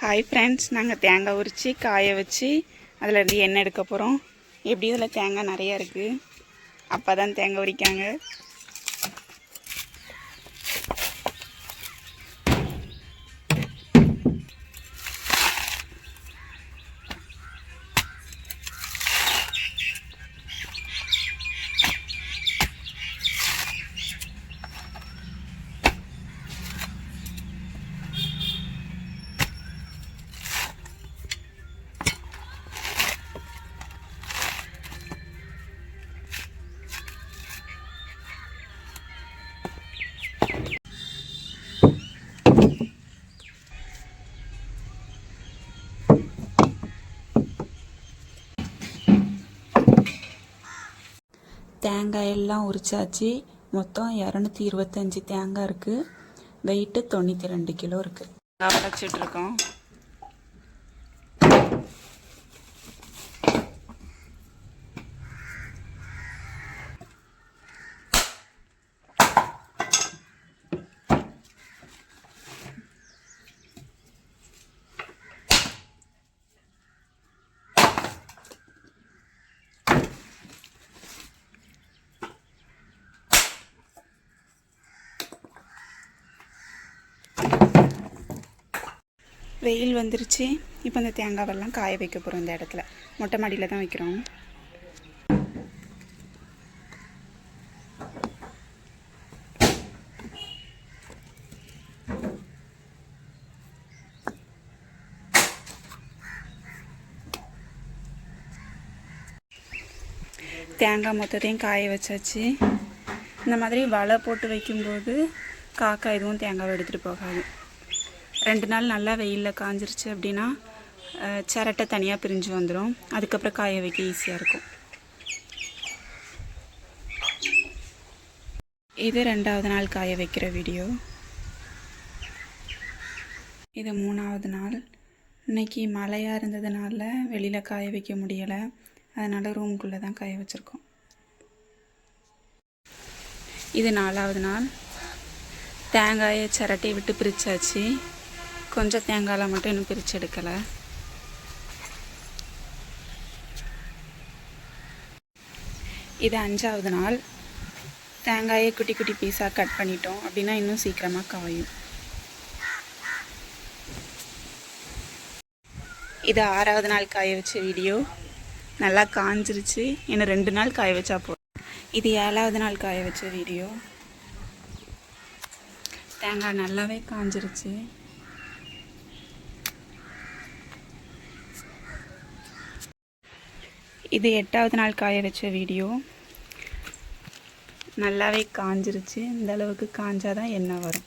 Hi friends, நாங்கள் தேங்காய் உரித்து காய வச்சு அதில் எண்ணெய் எடுக்க போகிறோம். எப்படி இதில் தேங்காய் நிறையா இருக்குது. அப்போ தான் தேங்காய் உரிக்காங்க. தேங்காய் எல்லாம் உரிச்சாச்சு. மொத்தம் 225 தேங்காய் இருக்குது. வெயிட்டு 92 கிலோ இருக்குது. வளைச்சிட்ருக்கோம். வெயில் வந்துருச்சு. இப்போ இந்த தேங்காவெல்லாம் காய வைக்க போகிறோம். இந்த இடத்துல மொட்டை மாடியில் தான் வைக்கிறோம். தேங்காய் மொத்தத்தையும் காய வச்சாச்சு. இந்த மாதிரி வலை போட்டு வைக்கும்போது காக்கா எதுவும் தேங்காவை எடுத்துகிட்டு போகாது. 2 நாள் நல்லா வெயிலில் காஞ்சிருச்சு அப்படின்னா சிரட்டை தனியாக பிரிஞ்சு வந்துடும். அதுக்கப்புறம் காய வைக்க ஈஸியாக இருக்கும். இது 2வது நாள் காய வைக்கிற வீடியோ. இது 3வது நாள். இன்றைக்கி மழையாக இருந்ததுனால வெளியில் காய வைக்க முடியலை. அதனால் ரூம்குள்ளே தான் காய வச்சுருக்கோம். இது 4வது நாள். தேங்காயை சிரட்டையை விட்டு பிரித்தாச்சு. கொஞ்சம் தேங்காயில் மட்டும் இன்னும் பிரித்து எடுக்கலை. இது 5வது நாள். தேங்காயை குட்டி குட்டி பீஸாக கட் பண்ணிட்டோம் அப்படின்னா இன்னும் சீக்கிரமாக காயும். இது 6வது நாள் காய வச்ச வீடியோ. நல்லா காஞ்சிருச்சு. இன்னும் 2 நாள் காய வச்சா போதும். இது 7வது நாள் காய வச்ச வீடியோ. தேங்காய் நல்லாவே காஞ்சிருச்சு. இது 8வது நாள் காய வச்ச வீடியோ. நல்லாவே காஞ்சிருச்சு. இந்த அளவுக்கு காஞ்சாதான் எண்ணெய் வரும்.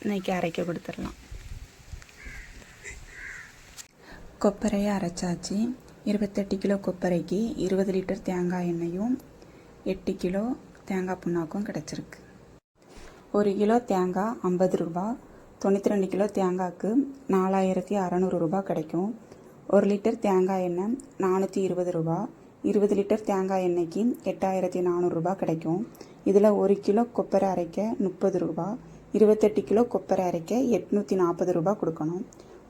இன்றைக்கி அரைக்க கொடுத்துடலாம். கொப்பரையை அரைச்சாச்சு. 28 கிலோ கொப்பரைக்கு 20 லிட்டர் தேங்காய் எண்ணெயும் 8 கிலோ தேங்காய் புண்ணாக்கும் கிடச்சிருக்கு. 1 கிலோ தேங்காய் 50 ரூபா. 92 கிலோ தேங்காய்க்கு 4600 ரூபா கிடைக்கும். 1 லிட்டர் தேங்காய் எண்ணெய் 420 ரூபா. 20 லிட்டர் தேங்காய் எண்ணெய்க்கு 8400 ரூபா கிடைக்கும். இதில் 1 கிலோ கொப்பரை அரைக்க 30 ரூபா. 28 கிலோ கொப்பரை அரைக்க 840 ரூபா கொடுக்கணும்.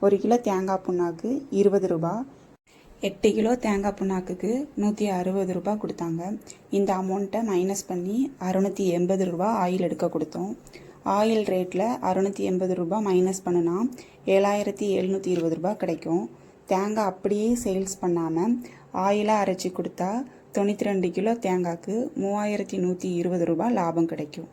1 கிலோ தேங்காய் புண்ணாக்கு 20 ரூபா. 8 கிலோ தேங்காய் புண்ணாக்குக்கு 160 ரூபா கொடுத்தாங்க. இந்த அமௌண்ட்டை மைனஸ் பண்ணி 680 ரூபா ஆயில் எடுக்க கொடுத்தோம். ஆயில் ரேட்டில் 680 ரூபா மைனஸ் பண்ணுனா 7720 ரூபா கிடைக்கும். தேங்காய் அப்படியே சேல்ஸ் பண்ணாமல் ஆயிலாக அரைச்சி கொடுத்தா 92 கிலோ தேங்காய்க்கு 3120 ரூபா லாபம் கிடைக்கும்.